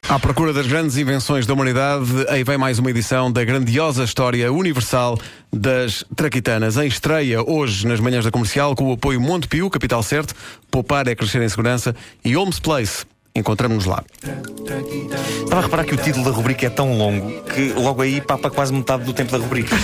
À procura das grandes invenções da humanidade, aí vem mais uma edição da grandiosa história universal das traquitanas. Em estreia hoje nas manhãs da Comercial, com o apoio Montepio, Capital Certo, Poupar é Crescer em Segurança, e Homes Place. Encontramos-nos lá. Estava a reparar que o título da rubrica é tão longo que logo aí papa quase metade do tempo da rubrica.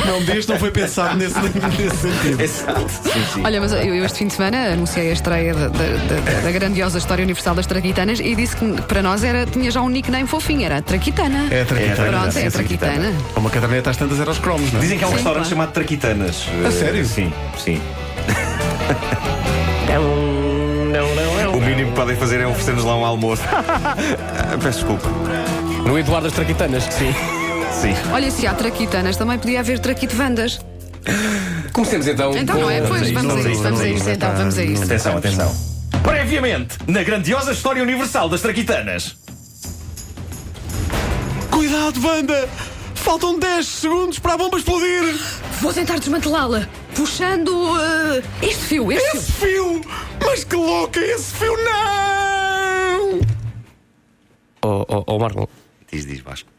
Não, deste não foi pensado nesse sentido. Exato. Sim. Olha, mas eu este fim de semana anunciei a estreia da grandiosa história universal das traquitanas e disse que para nós tinha já um nickname fofinho, era a Traquitana. É a Traquitana. Pronto, é a Traquitana. Uma caderneta às tantas era aos cromos, não é? Dizem que há um restaurante claro. chamado Traquitanas. A sério? Sim. O mínimo que podem fazer é oferecer-nos lá um almoço. Peço desculpa. No Eduardo das Traquitanas, sim. Sim. Olha, se há traquitanas, também podia haver traquitvandas. Comecemos então. Então não é? Pois, vamos a isso, então, vamos a isso. Atenção. Previamente, na grandiosa história universal das Traquitanas. Cuidado, Wanda! Faltam 10 segundos para a bomba explodir! Vou tentar desmantelá-la, puxando este fio. Esse fio! Mas que louca, esse fio não! Oh, Marco, Diz, Vasco.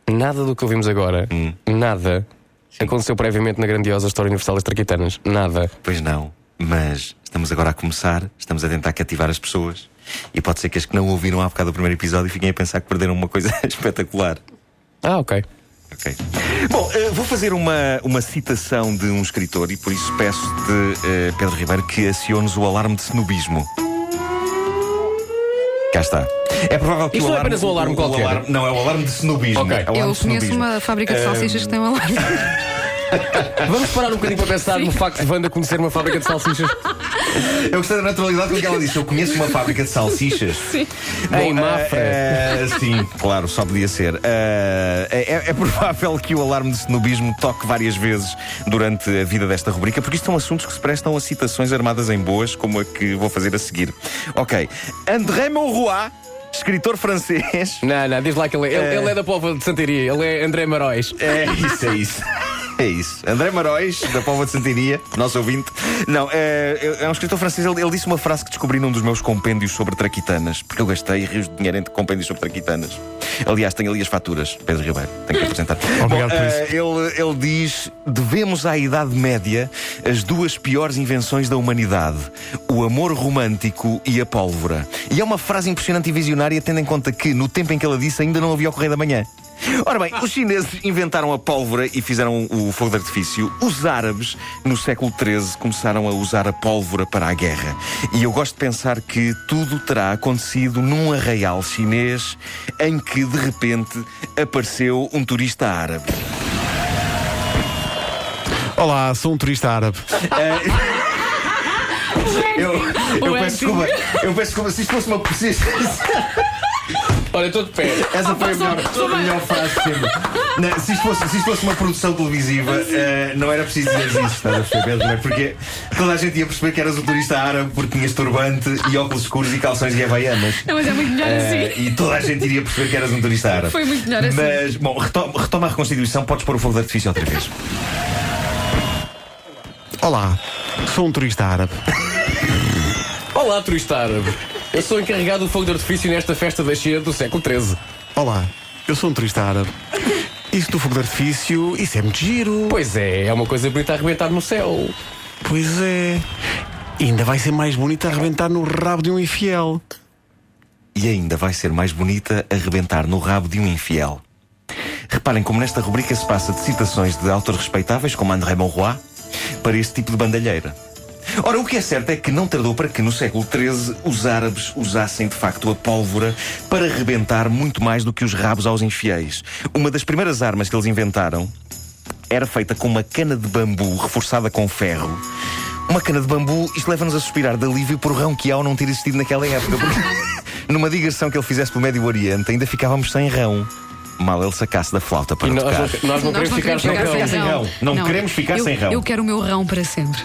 nada do que ouvimos agora, nada, aconteceu previamente na grandiosa história universal das Traquitanas. Nada. Pois não, mas estamos agora a começar, estamos a tentar cativar as pessoas. E pode ser que as que não ouviram há bocado o primeiro episódio fiquem a pensar que perderam uma coisa espetacular. Ok. Ok. Bom, vou fazer uma citação de um escritor e por isso peço-te, Pedro Ribeiro, que acione-nos o alarme de snobismo. Cá está. É provável que Isto o não é alarme, apenas um alarme qualquer. Não, é o alarme de snobismo. Ok. É o alarme Eu de conheço snobismo. uma fábrica de salsichas que tem um alarme. Vamos parar um bocadinho para pensar no facto de Wanda conhecer uma fábrica de salsichas Eu gostei da naturalidade com que ela disse. Eu conheço uma fábrica de salsichas. Sim. em Mafra. Sim, claro, só podia ser. É provável que o alarme de snobismo toque várias vezes durante a vida desta rubrica, porque isto são assuntos que se prestam a citações armadas em boas, como a que vou fazer a seguir. Ok. André Monroy, escritor francês. Não, diz lá que ele é da Póvoa de Santaria, ele é André Maróis. É isso. É isso. André Maróis, da Póvoa de Santaria, nosso ouvinte. Não, é um escritor francês. Ele disse uma frase que descobri num dos meus compêndios sobre traquitanas, porque eu gastei rios de dinheiro em compêndios sobre traquitanas. Aliás, tenho ali as faturas, Pedro Ribeiro. Tenho que apresentar. Obrigado por isso. Ele diz: devemos à Idade Média as duas piores invenções da humanidade: o amor romântico e a pólvora. E é uma frase impressionante e visionária, tendo em conta que, no tempo em que ela disse, ainda não havia o Correio da Manhã. Ora bem, os chineses inventaram a pólvora e fizeram o fogo de artifício. Os árabes, no século XIII, começaram a usar a pólvora para a guerra. E eu gosto de pensar que tudo terá acontecido num arraial chinês em que, de repente, apareceu um turista árabe. Olá, sou um turista árabe. Eu peço desculpa se isto fosse uma... Olha, estou de pé. Essa foi a melhor frase sempre. Não, se isto fosse uma produção televisiva, não era preciso dizer isso, estás a perceber? Porque toda a gente ia perceber que eras um turista árabe porque tinhas turbante e óculos escuros e calções de havaianas. Não, mas é muito melhor assim. E toda a gente iria perceber que eras um turista árabe. Foi muito melhor assim. Mas, bom, retoma a reconstituição, podes pôr o fogo de artifício outra vez. Olá, sou um turista árabe. Olá, turista árabe. Eu sou encarregado do fogo de artifício nesta festa da China do século XIII. Olá, eu sou um turista árabe. Isso do fogo de artifício, isso é muito giro. Pois é uma coisa bonita a arrebentar no céu. Pois é. E ainda vai ser mais bonito a arrebentar no rabo de um infiel. E ainda vai ser mais bonita a rebentar no rabo de um infiel. Reparem como nesta rubrica se passa de citações de autores respeitáveis, como André Monroy, para este tipo de bandalheira. Ora, o que é certo é que não tardou para que no século XIII os árabes usassem de facto a pólvora para rebentar muito mais do que os rabos aos infiéis. Uma das primeiras armas que eles inventaram era feita com uma cana de bambu reforçada com ferro. Uma cana de bambu, isto leva-nos a suspirar de alívio por o rão que ao não ter existido naquela época, porque numa digressão que ele fizesse pelo Médio Oriente ainda ficávamos sem rão. Mal ele sacasse da flauta para E tocar. nós não queremos ficar sem rão. Não queremos ficar sem rão. Eu quero o meu rão para sempre.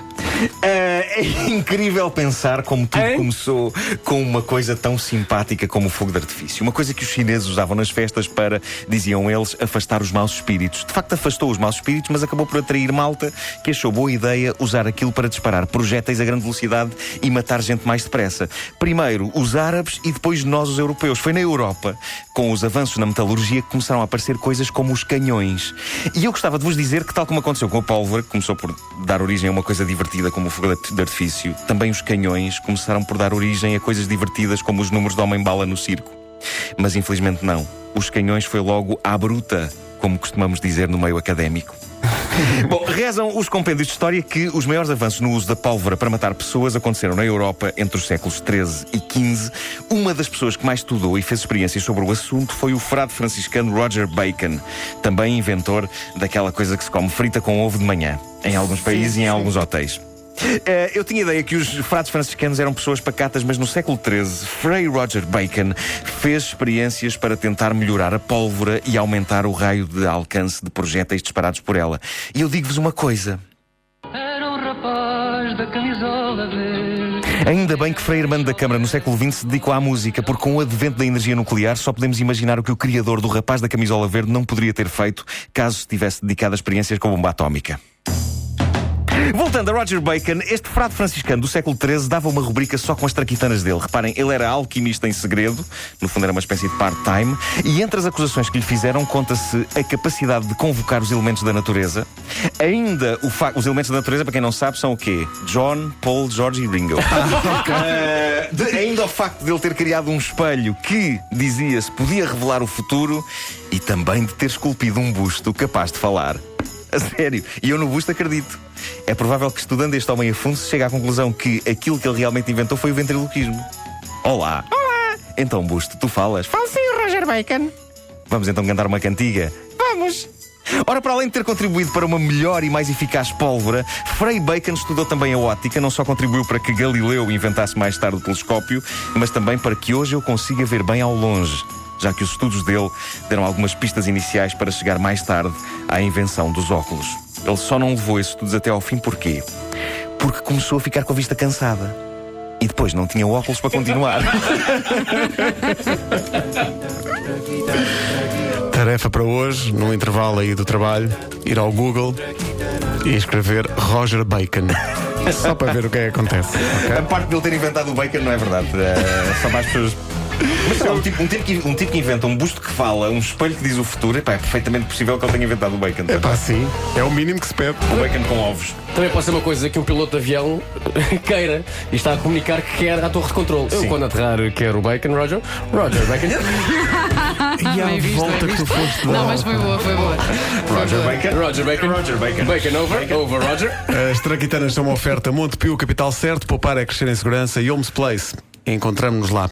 É incrível pensar como tudo começou com uma coisa tão simpática como o fogo de artifício. Uma coisa que os chineses usavam nas festas para, diziam eles, afastar os maus espíritos. De facto afastou os maus espíritos, mas acabou por atrair malta que achou boa ideia usar aquilo para disparar projéteis a grande velocidade e matar gente mais depressa. Primeiro os árabes e depois nós os europeus. Foi na Europa, com os avanços na metalurgia, que começaram a aparecer coisas como os canhões. E eu gostava de vos dizer que, tal como aconteceu com a pólvora, que começou por dar origem a uma coisa divertida como o fogo de artifício, também os canhões começaram por dar origem a coisas divertidas como os números de homem-bala no circo. Mas infelizmente não. Os canhões foi logo à bruta, como costumamos dizer no meio académico. Bom, rezam os compêndios de história que os maiores avanços no uso da pólvora para matar pessoas aconteceram na Europa entre os séculos XIII e XV. Uma das pessoas que mais estudou e fez experiências sobre o assunto foi o frade franciscano Roger Bacon, também inventor daquela coisa que se come frita com ovo de manhã, em alguns países e em alguns hotéis. Eu tinha ideia que os frades franciscanos eram pessoas pacatas, mas no século XIII, Frei Roger Bacon fez experiências para tentar melhorar a pólvora e aumentar o raio de alcance de projéteis disparados por ela. E eu digo-vos uma coisa. Era um rapaz da camisola verde. Ainda bem que Frei Armando da Câmara no século XX se dedicou à música, porque com o advento da energia nuclear só podemos imaginar o que o criador do rapaz da camisola verde não poderia ter feito caso se tivesse dedicado a experiências com bomba atómica. Voltando a Roger Bacon, este frade franciscano do século XIII dava uma rubrica só com as traquitanas dele. Reparem, ele era alquimista em segredo, no fundo era uma espécie de part-time, e entre as acusações que lhe fizeram conta-se a capacidade de convocar os elementos da natureza. Ainda os elementos da natureza, para quem não sabe, são o quê? John, Paul, George e Ringo. Ainda o facto de ele ter criado um espelho que, dizia-se, podia revelar o futuro, e também de ter esculpido um busto capaz de falar. A sério, e eu no busto acredito. É provável que, estudando este homem a fundo, se chegue à conclusão que aquilo que ele realmente inventou foi o ventriloquismo. Olá! Olá! Então, busto, tu falas? Falo sim, Roger Bacon. Vamos então cantar uma cantiga? Vamos! Ora, para além de ter contribuído para uma melhor e mais eficaz pólvora, Frei Bacon estudou também a óptica. Não só contribuiu para que Galileu inventasse mais tarde o telescópio, mas também para que hoje eu consiga ver bem ao longe, já que os estudos dele deram algumas pistas iniciais para chegar mais tarde à invenção dos óculos. Ele só não levou esses estudos até ao fim, porquê? Porque começou a ficar com a vista cansada. E depois não tinha óculos para continuar. Tarefa para hoje, no intervalo aí do trabalho, ir ao Google e escrever Roger Bacon. Só para ver o que é que acontece. Okay? A parte de ele ter inventado o bacon não é verdade. Só mais pessoas. Mas sei lá, um tipo que inventa um busto que fala, um espelho que diz o futuro, epá, é perfeitamente possível que ele tenha inventado o bacon. É pá, sim. É o mínimo que se pede. O bacon com ovos. Também pode ser uma coisa que um piloto de avião queira e está a comunicar que quer à torre de controle. Eu, quando aterrar, quero o bacon, Roger Bacon. E à Bem visto, volta bem que tu visto. foste Não, lá. mas foi boa, foi boa. Roger Bacon. Roger Bacon. Bacon over, Roger. As traquitanas são uma oferta Montepio, capital certo, poupar é crescer em segurança e Homes Place. Encontramos-nos lá.